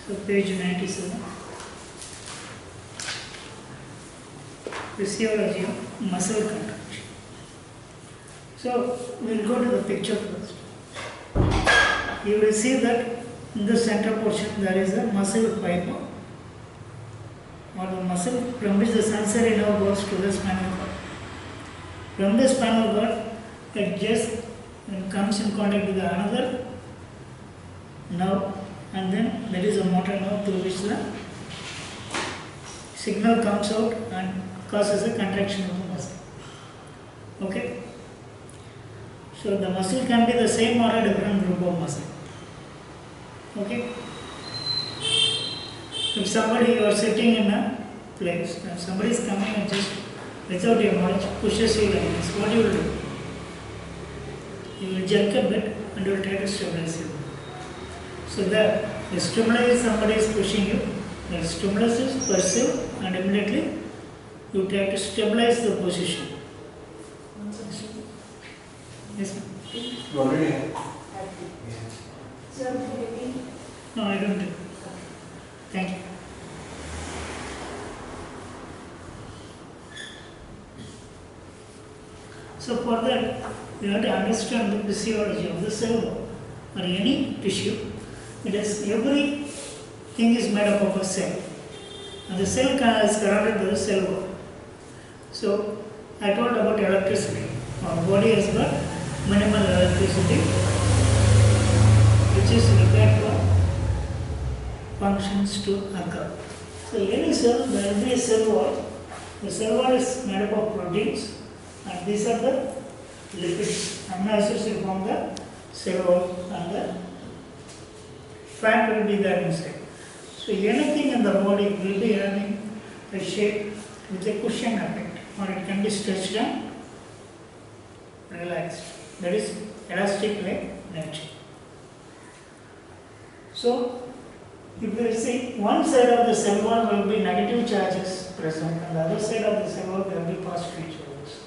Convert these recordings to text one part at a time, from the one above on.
So page 97. Physiology of muscle contraction. So we will go to the picture first. You will see that in the center portion there is a muscle fiber or the muscle from which the sensory nerve goes to the spinal cord. From the spinal cord it just comes in contact with another nerve, and then there is a motor nerve through which the signal comes out and causes a contraction of the muscle. Okay? So the muscle can be the same or a different group of muscle. Okay? If somebody, you are sitting in a place and somebody is coming and just without your knowledge pushes you like this, what you will do? You will jerk a bit and you will try to stabilize you. So the stimulus is somebody is pushing you, the stimulus is perceived and immediately you try to stabilize the position. Yes, ma'am. You already have? No, I don't do. Thank you. So for that, you have to understand the physiology of the cell wall or any tissue. It is everything is made up of a cell, and the cell is surrounded by the cell wall. So I told about electricity. Our body has got minimal electricity, which is required for functions to occur. So any cell, there will be a cell wall. The cell wall is made up of proteins, and these are the lipids. Amino acids will form the cell wall, and the fat will be there inside. So anything in the body will be having a shape with a cushion effect, or it can be stretched and relaxed. That is elastic like nature. So if you see, one side of the cell wall will be negative charges present, and the other side of the cell wall there will be positive charges.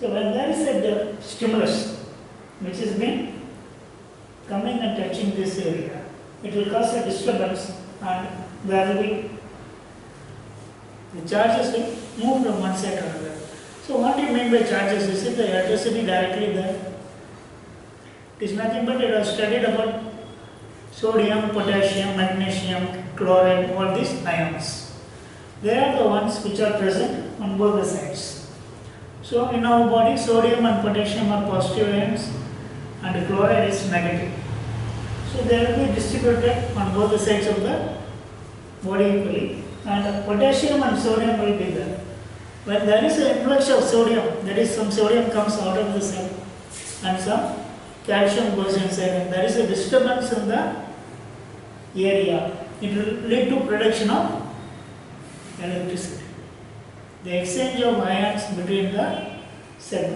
So when there is a stimulus which has been coming and touching this area, it will cause a disturbance, and there will be the charges will move from one side to another. So what do you mean by charges? Is it the electricity directly there? It is nothing but it was studied about sodium, potassium, magnesium, chlorine, all these ions. They are the ones which are present on both the sides. So in our body, sodium and potassium are positive ions and chloride is negative. So they will be distributed on both the sides of the body equally, and potassium and sodium will be there. When there is an influx of sodium, that is some sodium comes out of the cell and some calcium goes inside, and there is a disturbance in the area. It will lead to production of electricity. The exchange of ions between the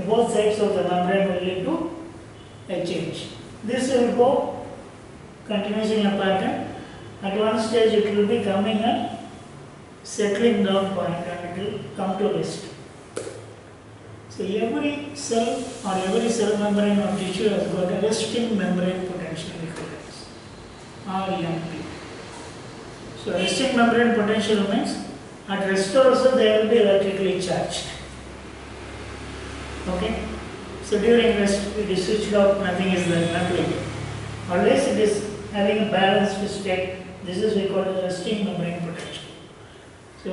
both sides of the membrane will lead to a change. This will go continuously in a pattern. At one stage it will be coming and settling down point, and it will come to rest. So every cell or every cell membrane or tissue has got a resting membrane potential equivalence, RMP. So resting membrane potential means at rest also they will be electrically charged. Okay? So during rest it is switched off, nothing is there, nothing. Always it is having a balanced state. This is we call it resting membrane potential. So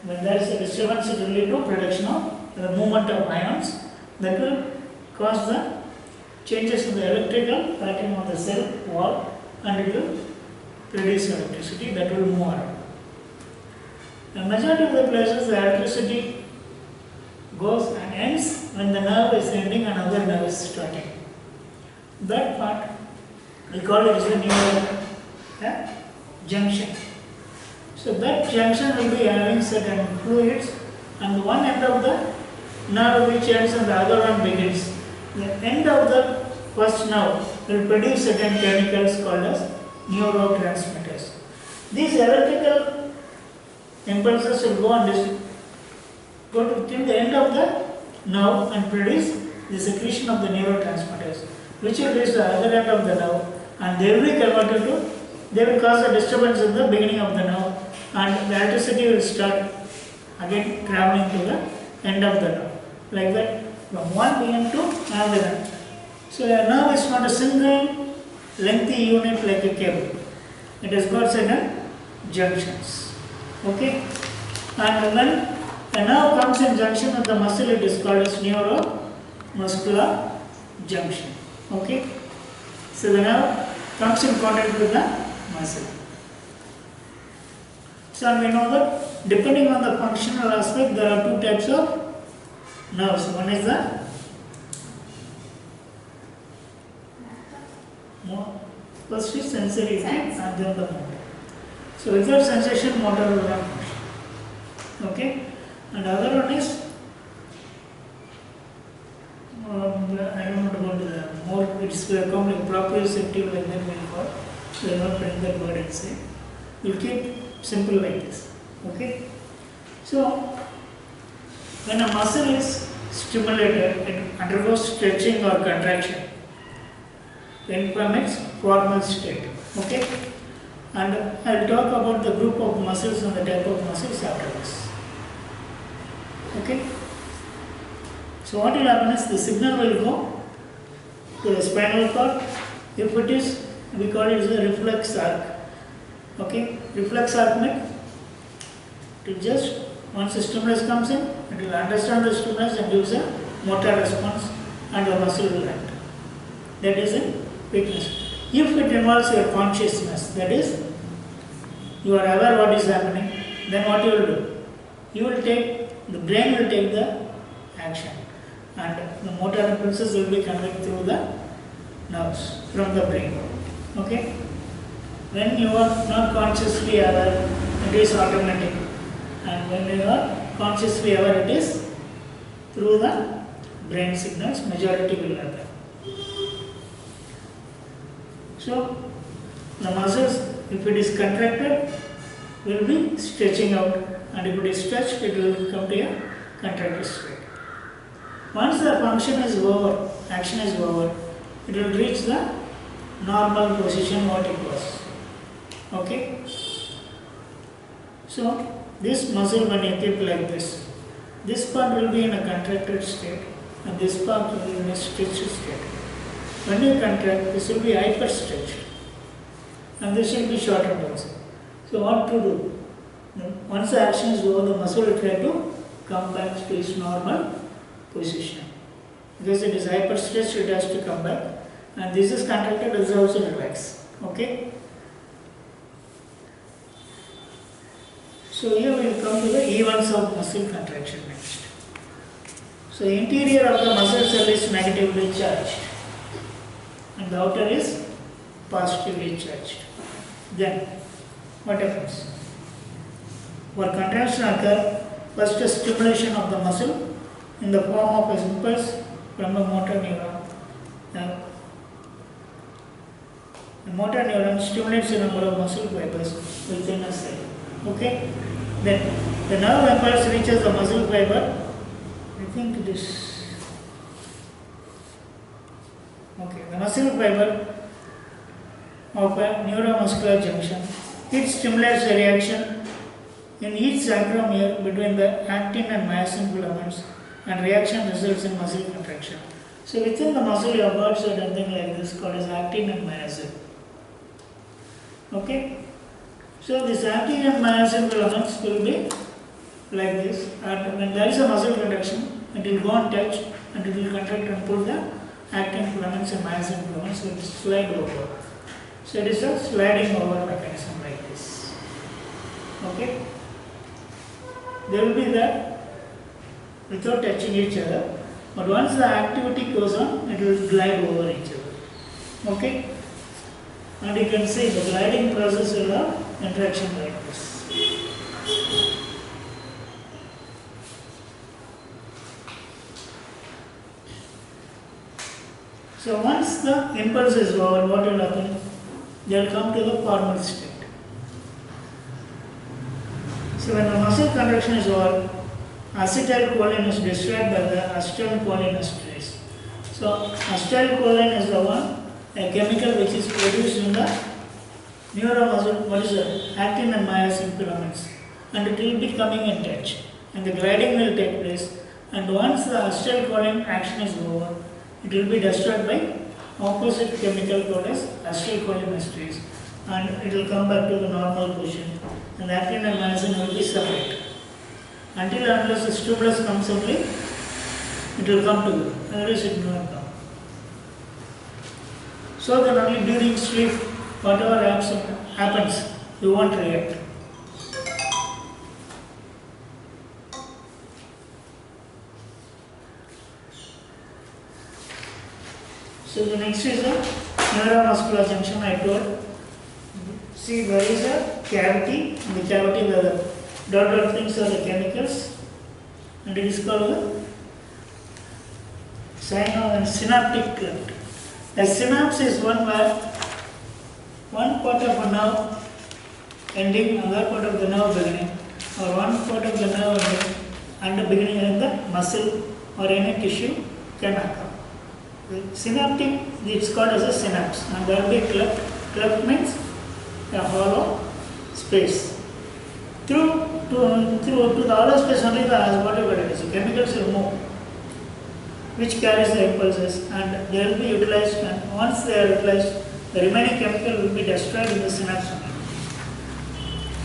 when there is a disturbance, it will lead to production of the movement of ions that will cause the changes in the electrical pattern of the cell wall, and it will produce electricity that will move around. The majority of the places the electricity goes and ends when the nerve is ending and another nerve is starting. That part we call it as a neural junction. So that junction will be having certain fluids, and one end of the nerve which ends and the other one begins. The end of the first nerve will produce certain chemicals called as neurotransmitters. These electrical impulses will go to till the end of the nerve and produce the secretion of the neurotransmitters, which will reach the other end of the nerve, and they will be converted to they will cause a disturbance in the beginning of the nerve, and the electricity will start again traveling to the end of the nerve. Like that, from one beginning to another. So a nerve is not a single lengthy unit like a cable. It has got certain junctions. Okay? And when a nerve comes in junction with the muscle, it is called as neuromuscular junction. Okay? So the nerve comes in contact with the muscle. So we know that depending on the functional aspect, there are two types of nerves. One is the first is sensory and then the motor. So without sensation, motor will not function. Okay? And the other one is I don't want to go into the more, it's complex, proprioceptive, like that we call. So I will not print that word inside. We'll keep simple like this. Okay? So when a muscle is stimulated, it undergoes stretching or contraction from its formal state. Okay? And I will talk about the group of muscles and the type of muscles after this. Okay? So what will happen is the signal will go to the spinal cord. If it is, we call it as a reflex arc. Okay? Reflex arc means it will just, once the stimulus comes in, it will understand the stimulus and gives a motor response and the muscle will act. That is in weakness. If it involves your consciousness, that is, you are aware what is happening, then what you will do? You will take, the brain will take the action and the motor impulses will be conveyed through the nerves from the brain. Okay? When you are not consciously aware, it is automatic, and when you are consciously aware, it is through the brain signals, majority will happen. So, the muscles, if it is contracted, will be stretching out, and if it is stretched, it will come to a contracted state. Once the function is over, action is over, it will reach the normal position what it was. Okay? So, this muscle when you keep like this part will be in a contracted state and this part will be in a stretched state. When you contract, this will be hyperstretched and this will be shortened also. So what to do? Once the action is over, the muscle will try to come back to its normal position. Because it is hyperstretched, it has to come back, and this is contracted, this is also relaxed. Okay? So here we will come to the events of muscle contraction next. So interior of the muscle cell is negatively charged and the outer is positively charged. Then what happens? For contraction occur, first a stimulation of the muscle in the form of an impulse from a motor neuron. The motor neuron stimulates a number of muscle fibers within a cell. Okay? Then the nerve impulse reaches the muscle fiber. I think it is okay. The muscle fiber of a neuromuscular junction. It stimulates a reaction in each sarcomere between the actin and myosin filaments, and reaction results in muscle contraction. So within the muscle you have got certain thing like this called as actin and myosin. Okay? So this actin and myosin filaments will be like this, and when there is a muscle contraction, it will go and touch and it will contract and pull the actin filaments and myosin filaments, so it will slide over. So it is a sliding over mechanism like this. Okay? They will be there without touching each other, but once the activity goes on, it will glide over each other. Okay? And you can see the gliding process will have interaction like this. So once the impulse is over, what will happen? They will come to the formal state. So when the muscle contraction is over, acetylcholine is destroyed by the acetylcholinesterase. So acetylcholine is the one, a chemical which is produced in the Neuromuscle, what is that? Actin and myosin filaments. And it will be coming in touch. And the gliding will take place. And once the acetylcholine action is over, it will be destroyed by opposite chemical called as acetylcholine esterase. And it will come back to the normal position. And actin and myosin will be separate. Until and unless the stimulus comes only, it will come together. Otherwise it will not come. So that only during sleep, whatever happens, you won't react. So the next is the neuromuscular junction I told. See, there is a cavity. In the cavity the dot things are the chemicals, and it is called the synaptic cleft. A synapse is one where one part of a nerve ending, another part of the nerve beginning, or one part of the nerve ending and the beginning in the muscle or any tissue can occur. The synaptic, it's called as a synapse, and there will be cleft. Cleft means a hollow space. Through the hollow space only the whatever it is, the chemicals will move, which carries the impulses, and they will be utilized, and once they are utilized, the remaining chemical will be destroyed in the synapse.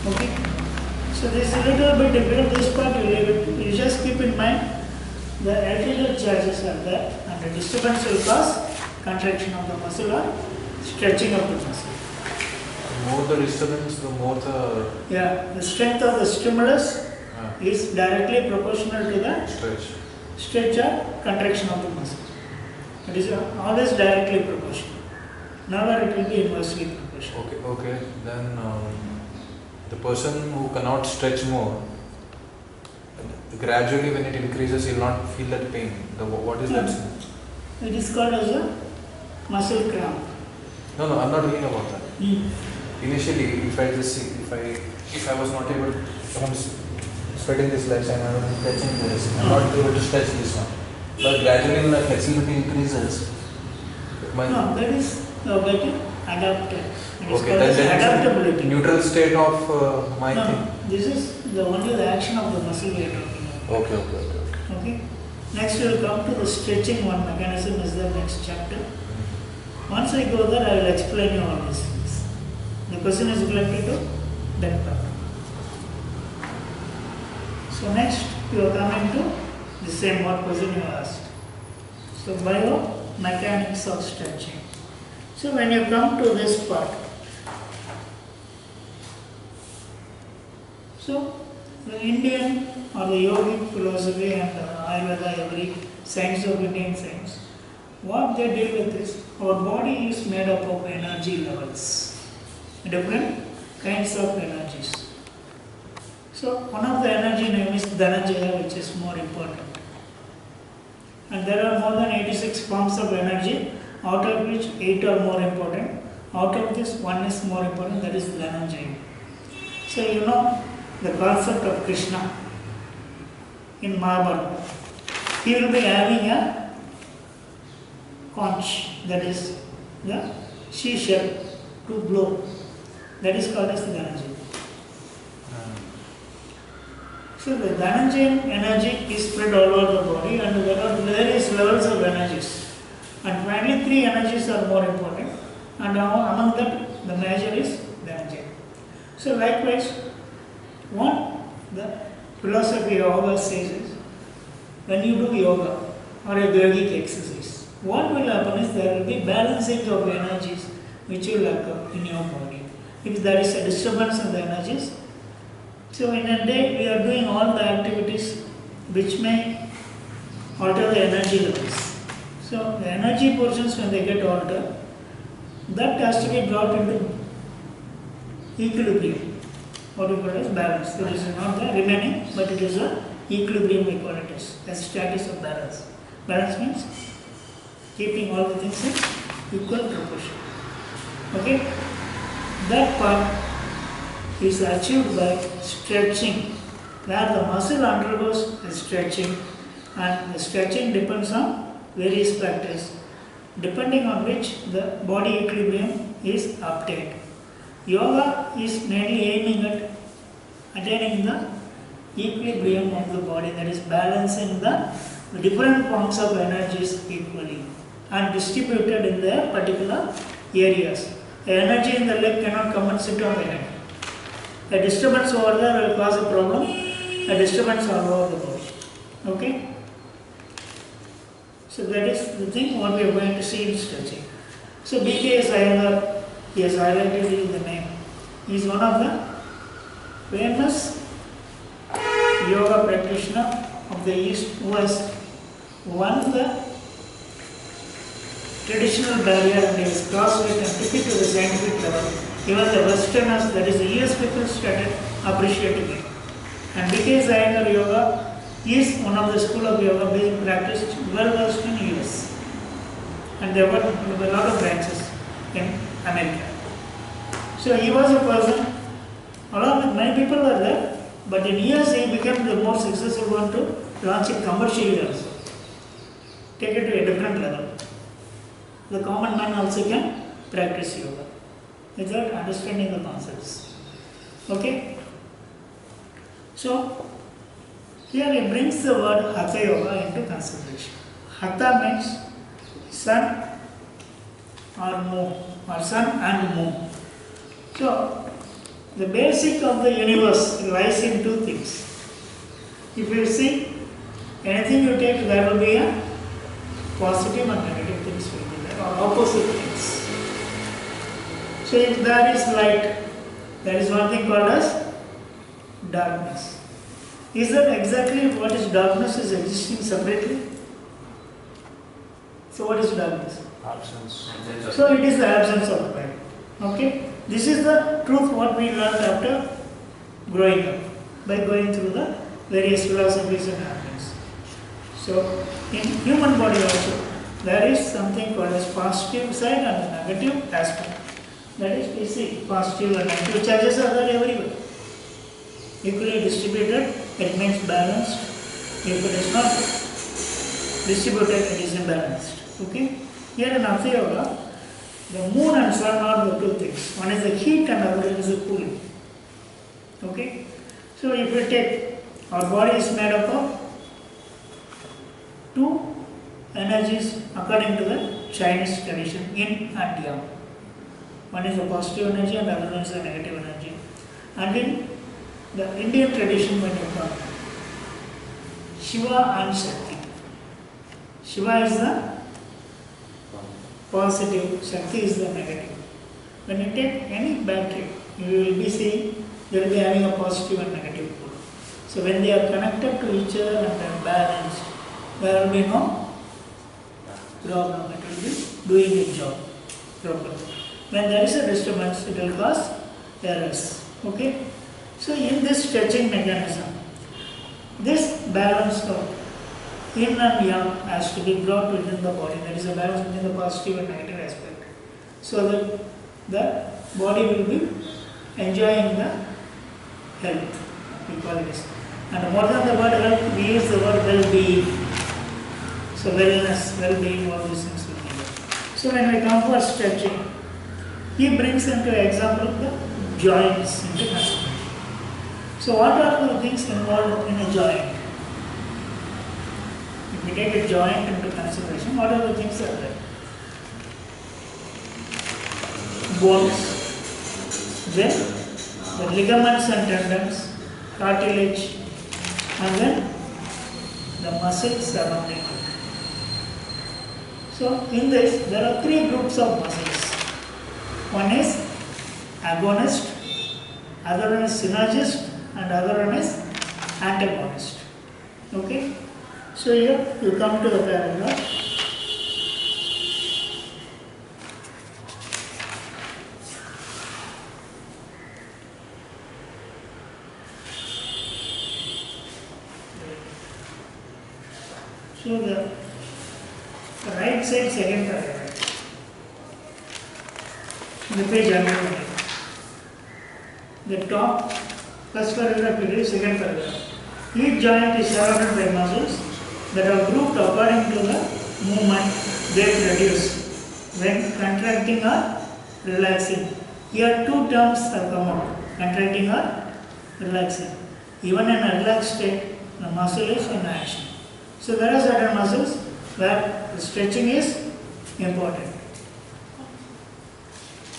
Okay? So this is a little bit difficult, this part you just keep in mind, the electrical charges are there, and the disturbance will cause contraction of the muscle or stretching of the muscle. The more the disturbance, the more the... Yeah, the strength of the stimulus is directly proportional to the stretch or contraction of the muscle. It is always directly proportional. Never it will be inversely proportional. Okay. Then the person who cannot stretch more, gradually when it increases, he will not feel that pain. What is that? It is called as a muscle cramp. No, I'm not talking about that. Initially, if I was not able to, if I'm spreading this legs and I'm stretching this, I'm not able to stretch this one. But gradually when the flexibility increases, that is getting adapted. Okay, that's adaptability. Neutral state of my thing. This is only the action of the muscle we are talking about. Okay. Next we will come to the stretching one mechanism is the next chapter. Once I go there, I will explain you all these things. The question is related to that part. So next you are coming to the same what question you asked. So biomechanics of stretching. So when you come to this part, so the Indian or the yogic philosophy and Ayurveda, every science of Indian science, what they deal with is our body is made up of energy levels, different kinds of energies. So one of the energy name is Dhananjaya, which is more important. And there are more than 86 forms of energy, out of which 8 are more important. Out of this, 1 is more important, that is Dhananjaya. So you know the concept of Krishna in Mahabharata. He will be having a conch, that is the seashell to blow. That is called as the Dhananjaya. So the Dhananjayan energy is spread all over the body, and there are various levels of energies. And finally 3 energies are more important, and among them the major is Dhananjaya. So likewise, what the philosophy of yoga says is, when you do yoga or a yogic exercise, what will happen is there will be balancing of energies which will occur in your body. If there is a disturbance in the energies, so in a day we are doing all the activities which may alter the energy levels. So the energy portions, when they get altered, that has to be brought into equilibrium. What we call as balance. So this is not the remaining, but it is a equilibrium we call it as a status of balance. Balance means keeping all the things in equal proportion. Okay? That part is achieved by stretching, where the muscle undergoes a stretching, and the stretching depends on various factors, depending on which the body equilibrium is obtained. Yoga is mainly aiming at attaining the equilibrium of the body, that is balancing the different forms of energies equally and distributed in their particular areas. The energy in the leg cannot come and sit on the head. A disturbance over there will cause a problem, a disturbance all over the body. Okay? So that is the thing what we are going to see in stretching. So BK Iyengar, he has highlighted in the name. He is one of the famous yoga practitioner of the East who has won the traditional barrier and he has crossed it and took it to the scientific level. Even the Westerners, that is the US people, started appreciating it. And BK Iyengar yoga is one of the school of yoga being practiced well versed in US. And there were a lot of branches in America. So he was a person, along with many people were there, but in years he became the most successful one to launch it commercially also. Take it to a different level. The common man also can practice yoga without understanding the concepts. Okay? So, here he brings the word Hatha Yoga into consideration. Hatha means sun or moon, or sun and moon. So, the basic of the universe lies in two things. If you see, anything you take, there will be a positive and negative things will be there, or opposite things. So, if there is light, there is one thing called as darkness. Is that exactly what is darkness is existing separately? So, what is darkness? Absence. So, it is the absence of light. Okay? This is the truth what we learned after growing up, by going through the various philosophies and arguments. So, in human body also, there is something called as positive side and the negative aspect. That is, we see positive and negative charges are there everywhere. Equally distributed, it means balanced. If it is not distributed, it is imbalanced. Okay? Here in Hatha Yoga, the moon and sun are the two things. One is the heat and other is the cooling. Okay? So if we take, our body is made up of two energies according to the Chinese tradition, yin and yang. One is the positive energy and the other one is the negative energy. And in the Indian tradition, when you come, Shiva and Shakti. Shiva is the positive, Shakti is the negative. When you take any battery, you will be seeing they will be having a positive and negative pole. So when they are connected to each other and are balanced, there will be no problem. It will be doing its job properly. When there is a disturbance, it will cause errors. Okay? So in this stretching mechanism, this balance of yin and yang has to be brought within the body. There is a balance between the positive and negative aspect. So that the body will be enjoying the health, we call it. And more than the word health, we use the word well-being. So wellness, well-being, all these things will be there. So when we come for stretching, he brings into example the joints into consideration. So what are the things involved in a joint? If we take a joint into consideration, what are the things that are there? Bones, then the ligaments and tendons, cartilage, and then the muscles surrounding it. So in this, there are three groups of muscles. One is agonist, other one is synergist, and other one is antagonist. Okay? So here you come to the paragraph. So the right side second paragraph. The page under the top first paragraph will be second paragraph. Each joint is surrounded by muscles that are grouped according to the movement they produce when contracting or relaxing. Here two terms have come out, contracting or relaxing. Even in a relaxed state, the muscle is in action. So there are certain muscles where the stretching is important.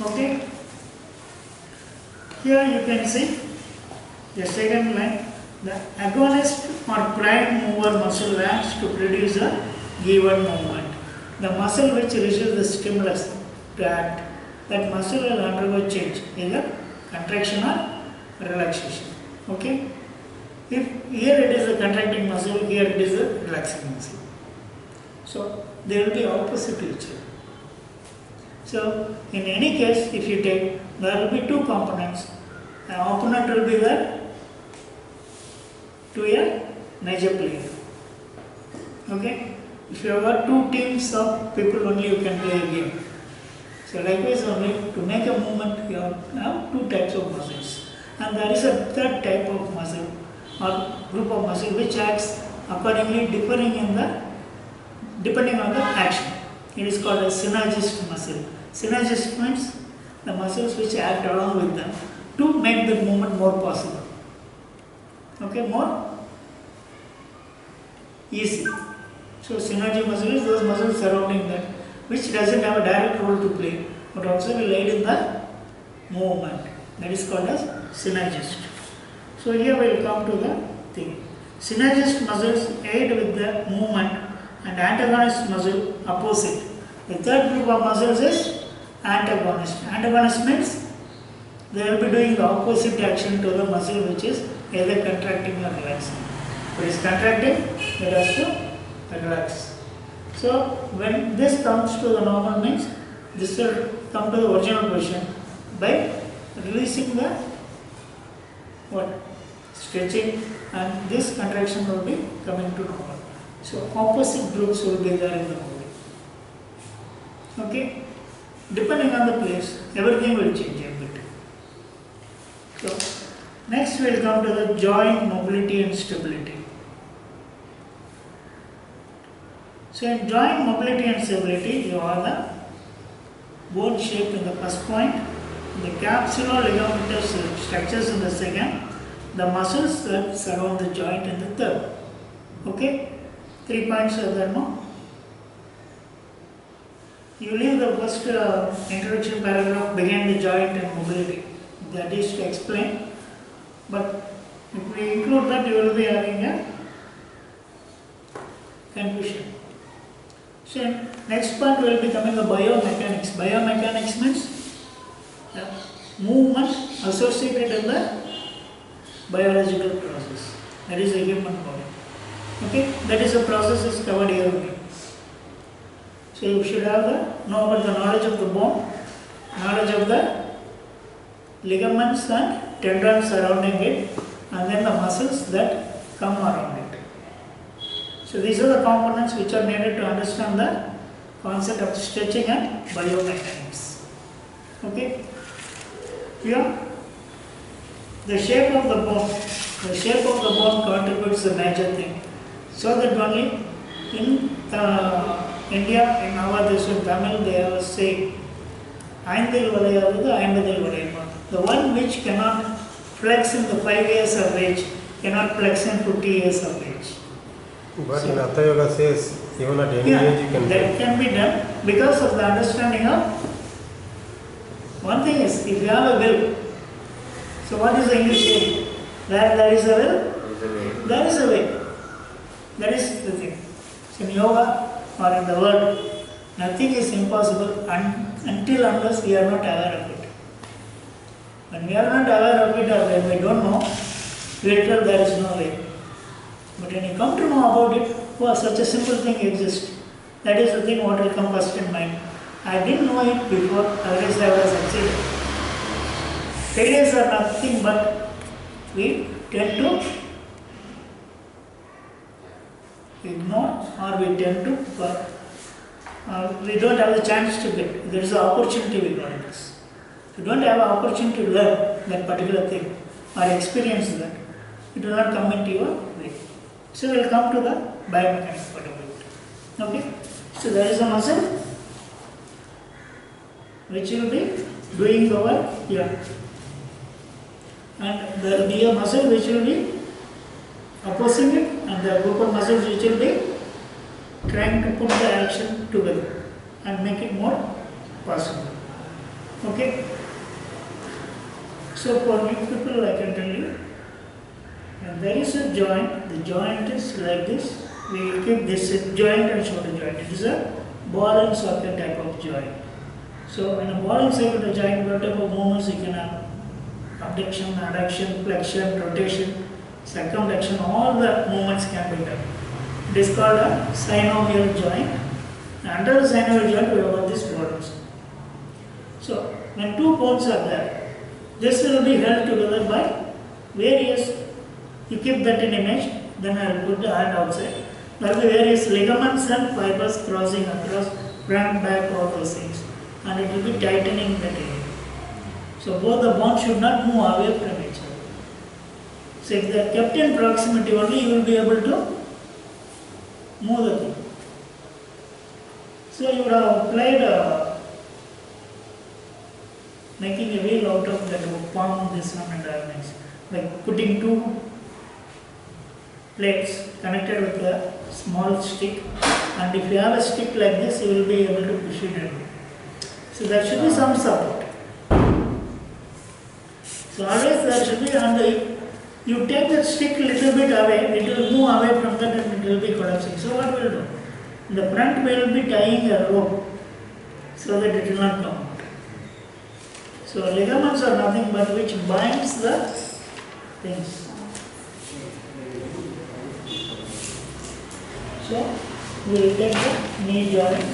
Okay? Here you can see the second line. The agonist or prime mover muscle acts to produce a given movement. The muscle which receives the stimulus to act, that muscle will undergo change, either contraction or relaxation. Okay? If here it is a contracting muscle, here it is a relaxing muscle. So they will be opposite to each other. So in any case, if you take, there will be two components. An opponent will be there to a major player. Okay? If you have got two teams of people only, you can play a game. So likewise only, to make a movement, you have two types of muscles. And there is a third type of muscle or group of muscle which acts accordingly depending on the action. It is called a synergist muscle. Synergist means the muscles which act along with them to make the movement more possible. Okay, more easy. So synergy muscle is those muscles surrounding that, which doesn't have a direct role to play, but also will aid in the movement. That is called as synergist. So here we will come to the thing. Synergist muscles aid with the movement and antagonist muscle opposite. The third group of muscles is antagonist. Antagonist means they will be doing the opposite action to the muscle which is either contracting or relaxing. If it is contracting, it has to relax. So when this comes to the normal means, this will come to the original position by releasing the stretching, and this contraction will be coming to normal. So opposite groups will be there in the body. Okay? Depending on the place, everything will change a bit. So next we will come to the joint mobility and stability. So in joint mobility and stability, you have the bone shape in the first point, the capsulo-ligamentous structures in the second, the muscles that surround the joint in the third. Okay? 3 points are there, no? You leave the first introduction paragraph behind the joint and mobility. That is to explain. But if we include that, you will be having a confusion. So next part will be coming the biomechanics. Biomechanics means the movement associated in the biological process. That is the human body. Okay, that is the process is covered here only. So you should have know about the knowledge of the bone, knowledge of the ligaments and tendons surrounding it, and then the muscles that come around it. So these are the components which are needed to understand the concept of stretching and biomechanics. Okay? Here, the shape of the bone. The shape of the bone contributes a major thing. So that only in India, in our Tamil, they have a saying, the one which cannot flex in the 5 years of age cannot flex in 50 years of age. But so, in Hatha Yoga says, even at any age you can that can be done because of the understanding of one thing is, if you have a will, so what is the English saying? There is a will, there is a way. That is the thing. So in yoga or in the world, nothing is impossible until unless we are not aware of it. When we are not aware of it or when we don't know, later there is no way. But when you come to know about it, oh, such a simple thing exists. That is the thing what will come first in mind. I didn't know it before, otherwise I would have succeeded. Failures are nothing but we tend to ignore or we tend to we don't have the chance to get. There is an opportunity we got this. If you don't have an opportunity to learn that particular thing or experience that, it will not come into your way. So we will come to the biomechanics part of it. Okay? So there is a muscle which will be doing the work here. And there will be a muscle which will be opposing it, and the group of muscles which will be trying to put the action together and make it more possible. Okay? So for new people I can tell you, when there is a joint, the joint is like this. We keep this joint and shoulder joint. It is a ball and socket type of joint. So in a ball and socket joint, what type of movements you can have? Abduction, adduction, flexion, rotation, circumflexion, all the movements can be done. It is called a synovial joint. Under the synovial joint, we have this bones. So when two bones are there, this will be held together by various, you keep that in image, then I will put the hand outside. There will be various ligaments and fibers crossing across front, back, all those things. And it will be tightening the area. So both the bones should not move away from each other. So if they are kept in proximity only, you will be able to move the thing. So you would have applied making a wheel out of that palm, this one and that next. Like putting two plates connected with a small stick, and if you have a stick like this, you will be able to push it in. So there should be some support. So always there should be, and you take the stick a little bit away, it will move away from that and it will be collapsing. So what will do? In the front we will be tying a rope so that it will not come out. So ligaments are nothing but which binds the things. So we will take the knee joint,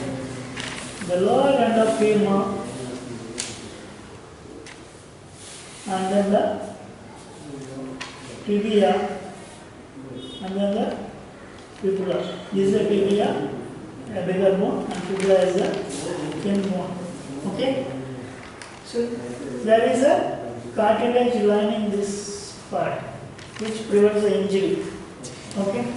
the lower end of femur, and then the tibia, and then the fibula. This is the tibia, a bigger bone, and fibula is a thin bone. Okay? So there is a cartilage lining this part, which prevents the injury. Okay?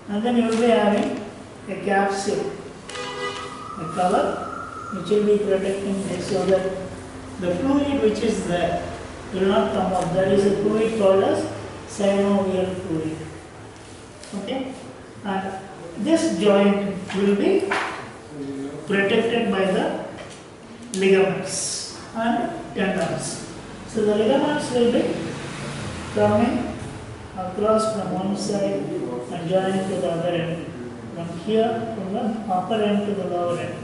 And then you will be having a capsule, a cover, which will be protecting it so that the fluid which is there will not come out. There is a fluid called as synovial fluid. Okay? And this joint will be protected by the ligaments and tendons. So the ligaments will be coming across from one side and joining to the other end. From here, from the upper end to the lower end.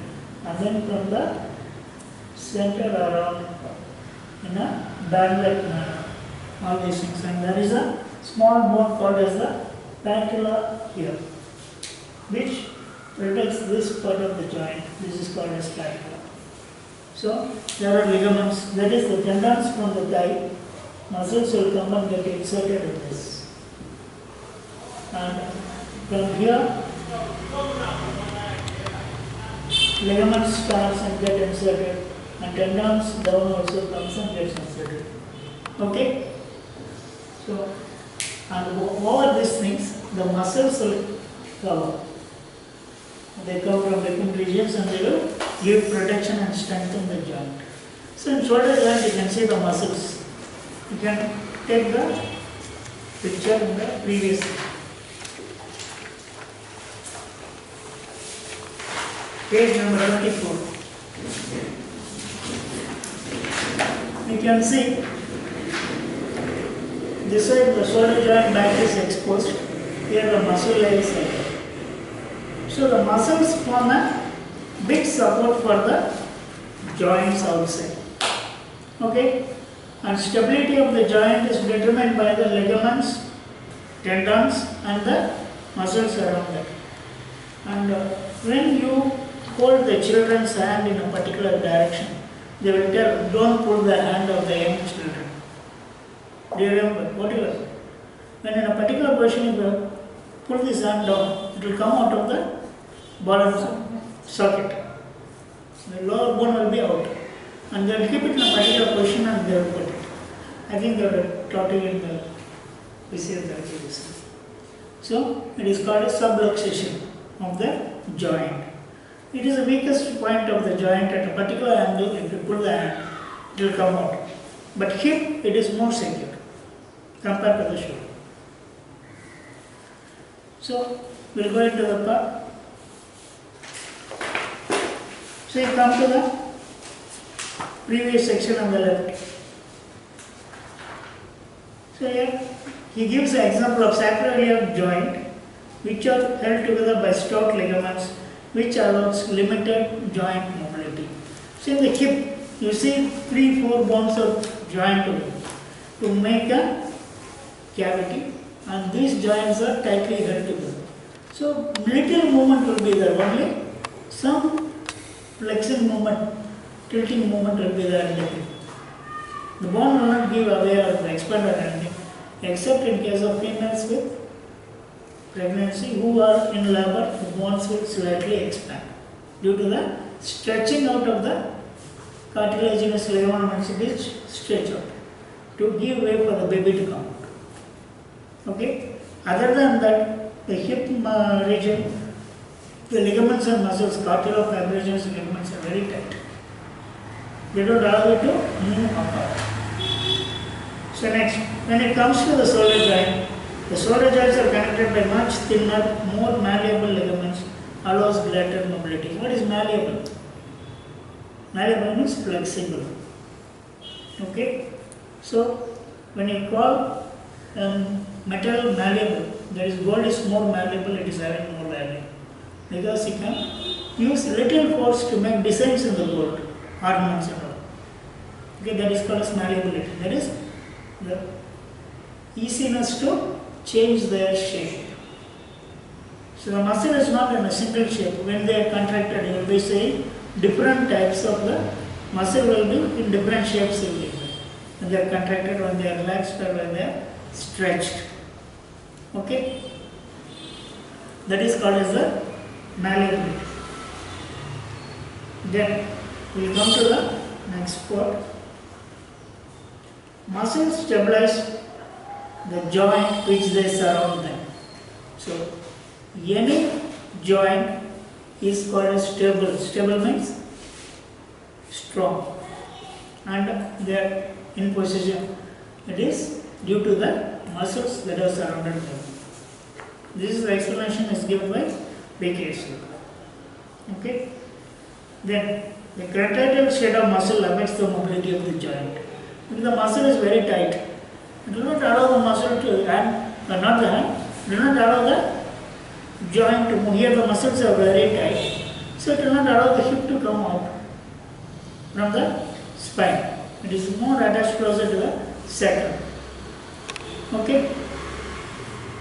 And then from the center around in a band-like manner. All these things. And there is a small bone called as the patella here, which protects this part of the joint. This is called as patella. So there are ligaments, that is the tendons from the thigh. Muscles will come and get inserted in this. And from here, ligaments starts and get inserted, and tendons down also comes and gets inserted. Okay? So, and over these things, the muscles will cover. They come from different regions and they will give protection and strengthen the joint. So in shoulder joint, you can see the muscles. You can take the picture in the previous. Page number 24. You can see this side the shoulder joint back is exposed. Here the muscle layer is like that. So the muscles form a big support for the joints outside. Okay? And stability of the joint is determined by the ligaments, tendons, and the muscles around it. And when you hold the children's hand in a particular direction, they will tell, don't pull the hand of the young children. Do you remember? What you was? When in a particular position you pull this hand down, it will come out of the bottom socket. The lower bone will be out. And they will keep it in a particular position and they will put it. I think they were taught you in the physiotherapy. So it is called a subluxation of the joint. It is the weakest point of the joint at a particular angle. If you pull the hand, it will come out. But hip, it is more secure compared to the shoulder. So, we will go into the part. So, you come to the previous section on the left. So, here he gives an example of sacroiliac joint which are held together by stout ligaments which allows limited joint mobility. So, in the hip, you see 3-4 bones are joined together to make a cavity, and these joints are tightly held together. So, little movement will be there, only some flexing movement, tilting movement will be there in the hip. The bone will not give away or expand or anything, except in case of females with pregnancy who are in labor, the bones will slightly expand due to the stretching out of the cartilaginous ligaments, which stretch out to give way for the baby to come out. Okay? Other than that, the hip region, the ligaments and muscles, cartilaginous ligaments are very tight. They don't allow it to move apart. So next, when it comes to the shoulder joint, the shoulder joints are connected by much thinner, more malleable ligaments, allows greater mobility. What is malleable? Malleable means flexible. Okay? So, when you call metal malleable, that is gold is more malleable, it is having more value. Because you can use little force to make designs in the gold, ornaments and all. Okay, that is called as malleability. That is the easiness to change their shape. So the muscle is not in a single shape. When they are contracted, you will be saying different types of the muscle will be in different shapes. When they are contracted, when they are relaxed, or when they are stretched. Okay? That is called as the malleability. Then we will come to the next part. Muscles stabilize the joint which they surround them. So, any joint is called as stable. Stable means strong, and they are in position. It is due to the muscles that are surrounded them. This is the explanation is given by BKC. Okay. Then the contractile state of muscle affects the mobility of the joint. If the muscle is very tight, it will not allow the muscle to hand, not the hand, it will not allow the joint to move. Here the muscles are very tight, so it will not allow the hip to come out from the spine. It is more attached closer to the sacrum. Okay?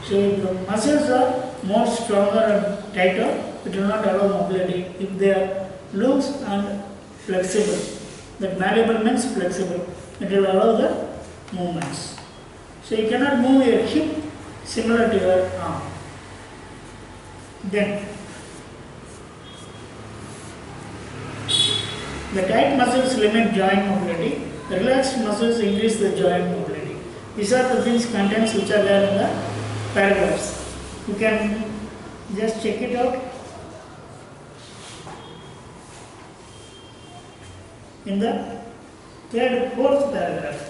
So if the muscles are more stronger and tighter, it will not allow mobility. If they are loose and flexible, that malleable means flexible, it will allow the movements. So you cannot move your hip similar to your arm. Then the tight muscles limit joint mobility, the relaxed muscles increase the joint mobility. These are the things, contents which are there in the paragraphs. You can just check it out in the fourth paragraph.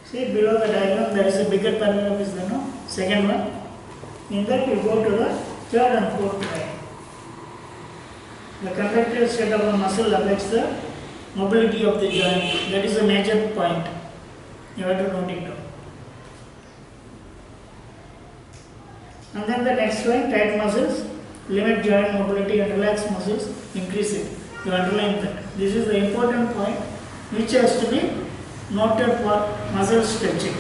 See below the diagram there is a bigger paragraph, is there no? Second one. In that you go to the third and fourth line. The contractile state of the muscle affects the mobility of the joint. That is a major point. You have to note it down. And then the next one, tight muscles limit joint mobility and relaxed muscles increase it. You underline that. This is the important point which has to be noted for muscle stretching.